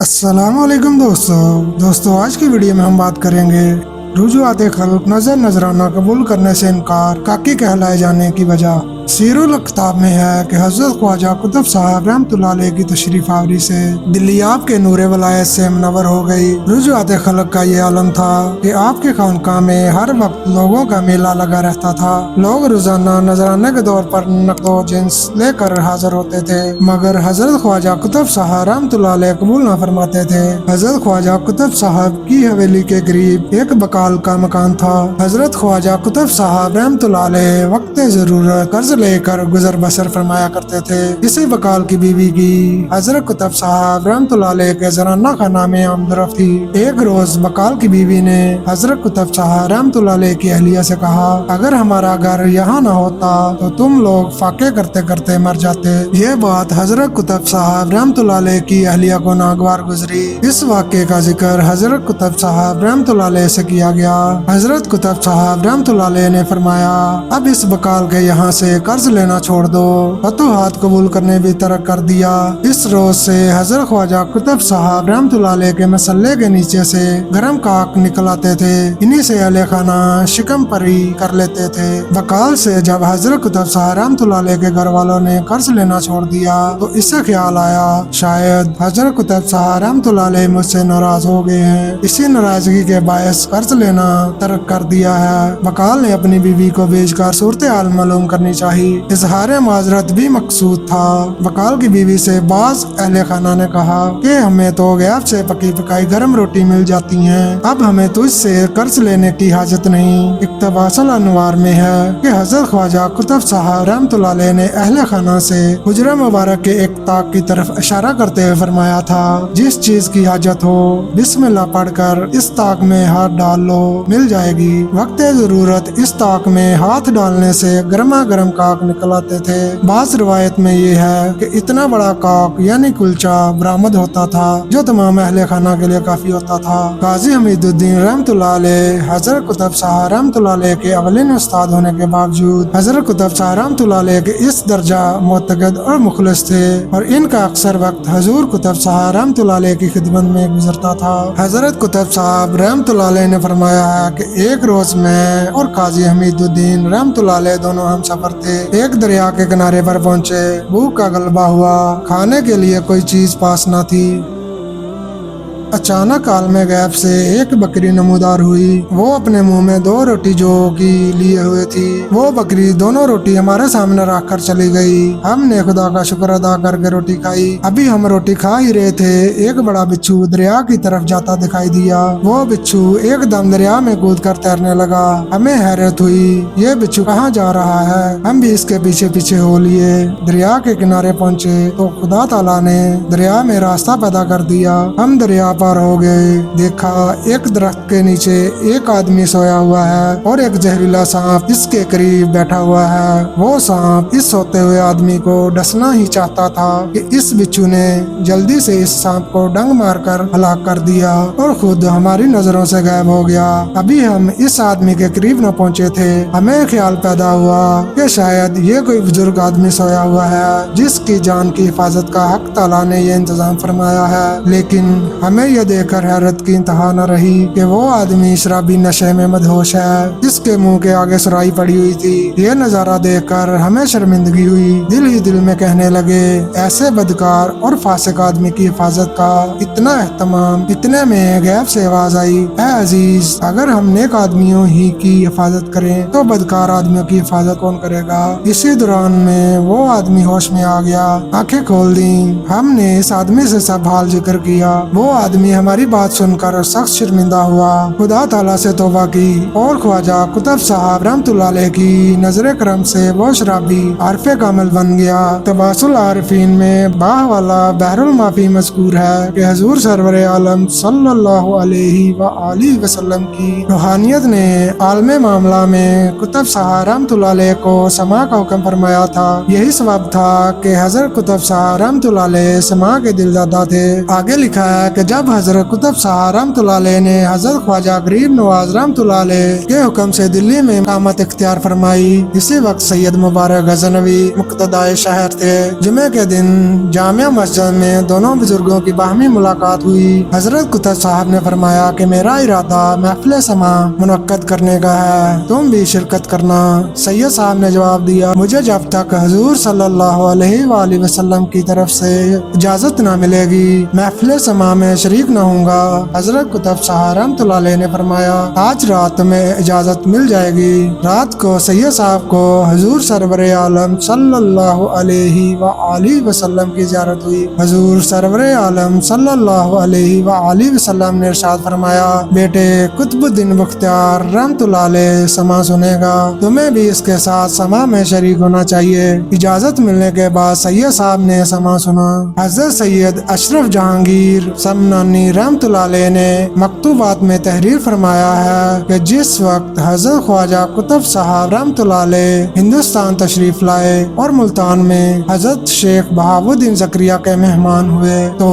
अस्सलाम वालेकुम दोस्तों आज की वीडियो में हम बात करेंगे रुजुआत खल्क नजर नजराना कबूल करने से इनकार काकी कहलाए जाने की वजह। सीरुल अख्ताब में है कि हजरत ख्वाजा कुतुब साहब रहमतुल्लाह अलैह की तशरीफ आवरी से दिल्ली आपके नूरे वलायत से मुनव्वर हो गई। रुजुआत खल्क का ये आलम था कि आपके खानकाह में हर वक्त लोगों का मेला लगा रहता था। लोग रोजाना नजराने के दौर पर नक़दो जिन्स लेकर हाजिर होते थे, मगर हजरत ख्वाजा कुतुब साहब रहमतुल्लाह अलैह कबूल न फरमाते थे। हजरत ख्वाजा कुतुब साहब की हवेली के करीब एक बकाल का मकान था। हजरत ख्वाजा कुतुब साहब रहमतुल्लाह अलैह वक्त जरूरत कर्ज लेकर गुजर बसर फरमाया करते थे। इसी बकाल की बीवी की हजरत कुतुब साहब रहमतुल्लाह अलैह के ज़राना खाना में आमदरफ थी। एक रोज बकाल की बीवी ने हजरत कुतुब साहब रहमतुल्लाह अलैह की अहलिया से कहा, अगर हमारा घर यहाँ न होता तो तुम लोग फाके करते करते मर जाते। ये बात हजरत कुतुब साहब रहमतुल्लाह अलैह की अहलिया को नागवार गुजरी। इस वाक़े का जिक्र हजरत कुतुब साहब रहमतुल्लाह अलैह से किया गया। हजरत कुतुब साहब रहमतुल्लाह अलैह ने फरमाया, अब इस बकाल के यहाँ से कर्ज लेना छोड़ दो। फतूहात कबूल करने भी तरक कर दिया। इस रोज से हजरत ख्वाजा कुतुब साहब रहमतुल्लाह अलैह के मसल्ले के नीचे से गर्म काक निकल आते थे। इन्हीं से अहले खाना शिकम परी कर लेते थे। बकाल से जब हजरत कुतुब साहब रहमतुल्लाह अलैह के घर वालों ने कर्ज लेना छोड़ दिया तो इससे ख्याल आया शायद हजरत कुतुब साहब रहमतुल्लाह अलैह मुझसे नाराज हो गए हैं, इसी नाराजगी के बायस कर्ज लेना तरक कर दिया है। बकाल ने अपनी बीवी को भेजकर सूरत हाल मालूम करनी चाहिए। इजहार माजरत भी मकसूद था। बकाल की बीवी से बाज अहले खाना ने कहा कि हमें तो गैब से पकी पकाई गर्म रोटी मिल जाती है, अब हमें तुझसे कर्ज लेने की हाजत नहीं। इक्तबासल अनवार में है कि हजरत ख्वाजा कुतुब साहब रहमतुल्लाह अलैह ने अहले खाना से हुजरा मुबारक के एक ताक की तरफ इशारा करते हुए फरमाया था, जिस चीज की हाजत हो बिस्मिल्लाह पढ़कर इस ताक में हाथ डाल लो, मिल जाएगी। वक्त जरूरत इस ताक में हाथ डालने से गर्मा गर्म काक निकल आते थे। बास रिवायत में ये है कि इतना बड़ा काक यानी कुलचा बरामद होता था जो तमाम अहले खाना के लिए काफी होता था। काजी हमीदुद्दीन रहमतुल्लाह अलैह हजरत कुतुब साहब रहमतुल्लाह अलैह के अवलिन उस्ताद होने के बावजूद हजरत कुतुब साहब रहमतुल्लाह अलैह के इस दर्जा मोतकद और मुखलिस थे और इनका अक्सर वक्त हजूर कुतुब साहब रहमतुल्लाह अलैह की खिदमत में गुजरता था। हजरत कुतुब साहब रहमतुल्लाह अलैह ने फरमाया है कि एक रोज मैं और काजी हमीदुद्दीन रहमतुल्लाह अलैह दोनों हम सफर थे। एक दरिया के किनारे पर पहुंचे। भूख का गलबा हुआ, खाने के लिए कोई चीज पास न थी। अचानक आलम गैब से एक बकरी नमूदार हुई। वो अपने मुंह में 2 रोटी जो की लिए हुए थी। वो बकरी दोनों रोटी हमारे सामने रख कर चली गई। हमने खुदा का शुक्र अदा करके रोटी खाई। अभी हम रोटी खा ही रहे थे, एक बड़ा बिच्छू दरिया की तरफ जाता दिखाई दिया। वो बिच्छू एकदम दरिया में कूद कर तैरने लगा। हमें हैरत हुई, ये बिच्छू कहाँ जा रहा है। हम भी इसके पीछे पीछे हो लिए। दरिया के किनारे पहुँचे तो खुदा ताला ने दरिया में रास्ता पैदा कर दिया। हम दरिया पार हो गए। देखा एक दरख्त के नीचे एक आदमी सोया हुआ है और एक जहरीला सांप इसके करीब बैठा हुआ है। वो सांप इस सोते हुए आदमी को डसना ही चाहता था कि इस बिच्छू ने जल्दी से इस सांप को डंग मारकर हलाक कर दिया और खुद हमारी नजरों से गायब हो गया। अभी हम इस आदमी के करीब न पहुंचे थे, हमें ख्याल पैदा हुआ कि शायद ये कोई बुजुर्ग आदमी सोया हुआ है जिसकी जान की हिफाजत का हक ताला ने ये इंतजाम फरमाया है। लेकिन हमें यह देखकर हैरत की इंतहा न रही कि वो आदमी शराबी नशे में मदहोश है, जिसके मुंह के आगे सुराही पड़ी हुई थी। ये नजारा देखकर हमें शर्मिंदगी हुई। दिल ही दिल में कहने लगे, ऐसे बदकार और फासिक आदमी की हिफाजत का इतना एहतमाम। इतने में गैब से आवाज आई, ऐ अजीज, अगर हम नेक आदमियों ही की हिफाजत करें तो बदकार आदमियों की हिफाजत कौन करेगा। इसी दौरान में वो आदमी होश में आ गया। आंखें खोल दी। हमने इस आदमी से सब हाल जिक्र किया। वो आदमी हमारी बात सुनकर सख्त शर्मिंदा हुआ। खुदा ताला से तौबा की और ख्वाजा कुतुब साहब रहमतुल्लाह अलैह की नजर करम से वो शराबी आरफे कामिल बन गया। तबासुल आरिफीन में बाह वाला बहरुल माफी मज़कूर है कि हजूर सरवर आलम सल्लल्लाहु अलैहि व आलिहि वसल्लम की रूहानियत ने आलमे मामला में कुतुब साहब रहमतुल्लाह अलैह को समा का हुक्म फरमाया था। यही सबब था कि हजरत कुतुब साहब रहमतुल्लाह अलैह समा के दिलदादा थे। आगे लिखा है कि जब जब हजरत कुतुब शाह रहमतुल्लाह अलैह ने हजरत ख्वाजा गरीब नवाज रहमतुल्लाह अलैह के हुक्म से दिल्ली में इकामत इख्तियार फरमाई, इसी वक्त सैयद मुबारक गजनवी मुक्तदाए शहर थे। जुमे के दिन जामिया मस्जिद में दोनों बुजुर्गों की बाहमी मुलाकात हुई। हजरत कुतुब साहब ने फरमाया कि मेरा इरादा महफिल समा मुनक्कद करने का है, तुम भी शिरकत करना। सैयद साहब ने जवाब दिया, मुझे जब तक हुजूर सल्लल्लाहु अलैहि वसल्लम की तरफ से इजाजत न मिलेगी महफिल समा में शरीक न होऊंगा। हजरत कुतुब शाह रहमतुल्लाह अलैह ने फरमाया, आज रात में इजाजत मिल जाएगी। रात को सैयद साहब को हुजूर सरवरे आलम सल्लल्लाहु अलैहि वसल्लम की ज़ियारत हुई। हुजूर सरवरे आलम सल्लल्लाहु अलैहि वसल्लम ने इरशाद फरमाया, बेटे कुतुबुद्दीन बख्तियार रहमतुल्लाह अलैह समा सुनेगा, तुम्हें भी इसके साथ समा में शरीक होना चाहिए। इजाजत मिलने के बाद सैयद साहब ने समा सुना। हजरत सैयद अशरफ जहांगीर समनानी रहमतुल्लाह अलैह ने मकतूबात में तहरीर फरमाया है कि जिस वक्त हजरत ख्वाजा कुतुब साहब रहमतुल्लाह अलैह हिंदुस्तान तशरीफ लाए और मुल्तान में हजरत शेख बहाउद्दीन ज़करिया के मेहमान हुए, तो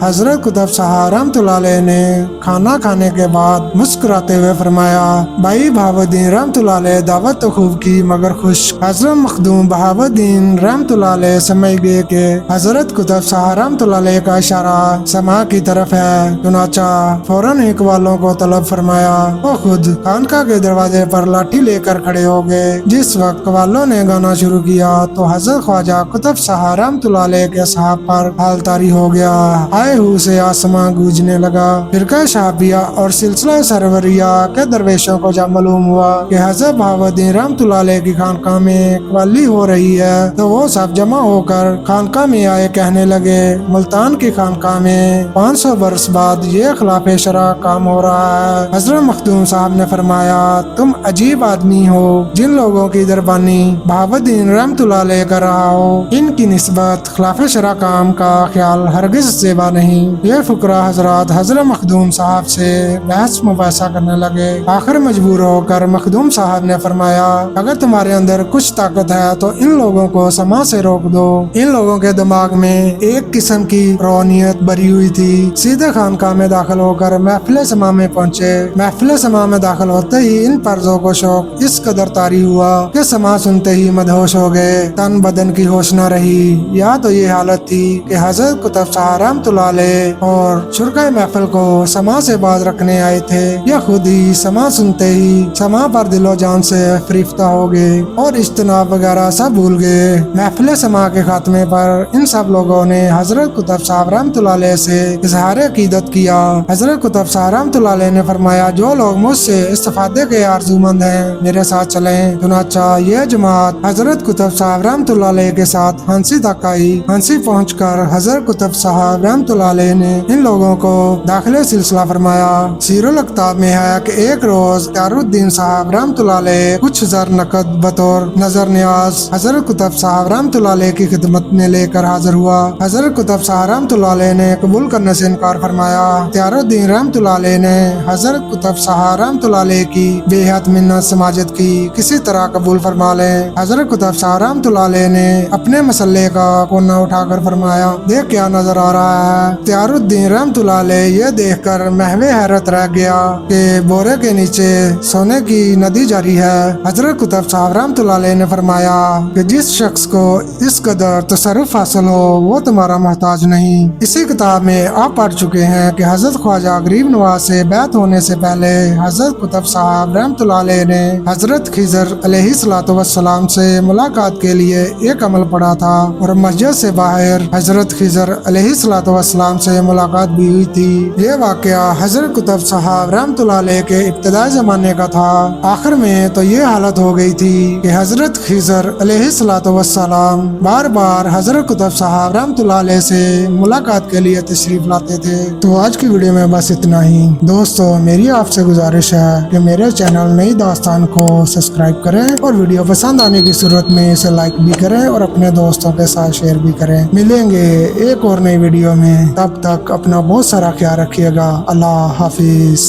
हजरत कुतुब साहब रहमतुल्लाह अलैह ने खाना खाने के बाद मुस्कुराते हुए फरमाया, भाई बहाउद्दीन रहमतुल्लाह अलैह दावत तो खूब की मगर खुश। हजरत मखदूम बहाउद्दीन रहमतुल्लाह अलैह समझ गए कि हजरत कुतुब साहब रहमतुल्लाह अलैह का इशारा समा की तरफ है, चुनाचा फौरन एक वालों को तलब फरमाया। वो खुद खानका के दरवाजे पर लाठी लेकर खड़े हो गए। जिस वक्त वालों ने गाना शुरू किया तो हजरत ख्वाजा कुतुब साहब रहमतुल्लाह अलैह के साहब पर हाल तारी हो गया। आए हु से आसमां गूंजने लगा। फिरका शाहबिया और सिलसिला सरवरिया के दरवेशों को जब मालूम हुआ कि हजरत बहाउद्दीन रहमतुल्लाह अलैह की खानका में कव्वाली हो रही है, तो वो सब जमा होकर खानका में आए कहने लगे, मुल्तान की खानका में 500 वर्ष बाद ये खिलाफे शरा काम हो रहा है। हजरत मखदूम साहब ने फरमाया, तुम अजीब आदमी हो, जिन लोगों की दरबानी बहाउद्दीन रहमतुल्लाह अलैह कर रहा हो, इनकी निस्बत खिलाफे शरा काम का ख्याल हरगिज सेवा नहीं। ये फुकरा हजरात हजरत मखदूम साहब से बहस मुबासा करने लगे। आखिर मजबूर होकर मखदूम साहब ने फरमाया, अगर तुम्हारे अंदर कुछ ताकत है तो इन लोगों को समा से रोक दो। इन लोगों के दिमाग में एक किस्म की रोनियत भरी हुई थी। सीधे खानका में दाखिल होकर महफिल समा में पहुंचे। महफिल समा में दाखिल होते ही इन पर्जों को शौक इस कदर तारी हुआ कि समा सुनते ही मदहोश हो गए। तन बदन की होश न रही। या तो ये हालत थी कि हजरत कुतुब साहब रहमतुल्लाह अलैह और शुरकाए महफिल को समा से बाज रखने आए थे, या खुद ही समा सुनते ही समा पर दिलो जान से फरीफ्ता हो गए और इज्तिनाब वगैरह सब भूल गए। महफिल समा के खात्मे पर इन सब लोगों ने हजरत कुतुब साहब रहमतुल्लाह अलैह से इजहार अकीदत किया। हजरत कुतुब साहब रहमतुल्लाह अलैह ने फरमाया, जो लोग मुझसे इस्तिफादे के आरज़ूमंद हैं मेरे साथ चलें। चुनाचा ये जमात हजरत कुतुब साहब रहमतुल्लाह अलैह के साथ हंसी तक आई। हंसी पहुंचकर हजरत कुतुब साहब रहमतुल्लाह अलैह ने इन लोगों को दाखिले सिलसिला फरमाया। सीरुल अख्ताब में है कि एक रोज त्यारुद्दीन साहब रहमतुल्लाह अलैह कुछ ज़र नकद बतौर नजर न्याज हजरत कुतुब साहब रहमतुल्लाह अलैह की खिदमत में लेकर हाजिर हुआ। हजरत कुतुब साहब रहमतुल्लाह अलैह ने कबूल करने से इनकार फरमाया। त्यारुद्दीन रहमतुल्लाह अलैह ने हजरत कुतुब साहब रहमतुल्लाह अलैह की बेहद मिन्नत समाजत की, किसी तरह कबूल फरमा ले। हजरत कुतुब साहब रहमतुल्लाह अलैह ने अपने मसल्ले का कोना उठाकर फरमाया, देख क्या नजर आ रहा है। त्यारुद्दीन रहमतुल्लाह अलैह ये देखकर महवे हैरत रह गया कि बोरे के नीचे सोने की नदी जारी है। हजरत कुतुब साहब रहमतुल्लाह अलैह ने फरमाया कि जिस शख्स को इस कदर तसर्रुफ हासिल हो वो तुम्हारा मोहताज नहीं। इसी किताब में आप पढ़ चुके हैं कि हजरत ख्वाजा गरीब नवाज से बैत होने से पहले हजरत कुतुब साहब रहमतुल्लाह अलैह ने हजरत खिजर अलैहिस्सलातु वस्सलाम से मुलाकात के लिए एक अमल पढ़ा था और मस्जिद से बाहर हजरत खिजर अलैहिस्सलातु वस्सलाम से मुलाकात भी हुई थी। ये वाकया हजरत कुतुब साहब रहमतुल्लाह अलैह के इब्तदाई जमाने का था। आखिर में तो ये हालत हो गई थी कि हजरत खिजर अलैहिस्सलातु वस्सलाम बार बार हजरत कुतुब साहब रहमतुल्लाह अलैह से मुलाकात के लिए तशरीफ लाते थे। तो आज की वीडियो में बस इतना ही। दोस्तों मेरी आपसे गुजारिश है कि मेरे चैनल नई दास्तान को सब्सक्राइब करें और वीडियो पसंद आने की सूरत में इसे लाइक भी करें और अपने दोस्तों के साथ शेयर भी करें। मिलेंगे एक और नई वीडियो में, तब तक अपना बहुत सारा ख्याल रखिएगा। अल्लाह हाफिज।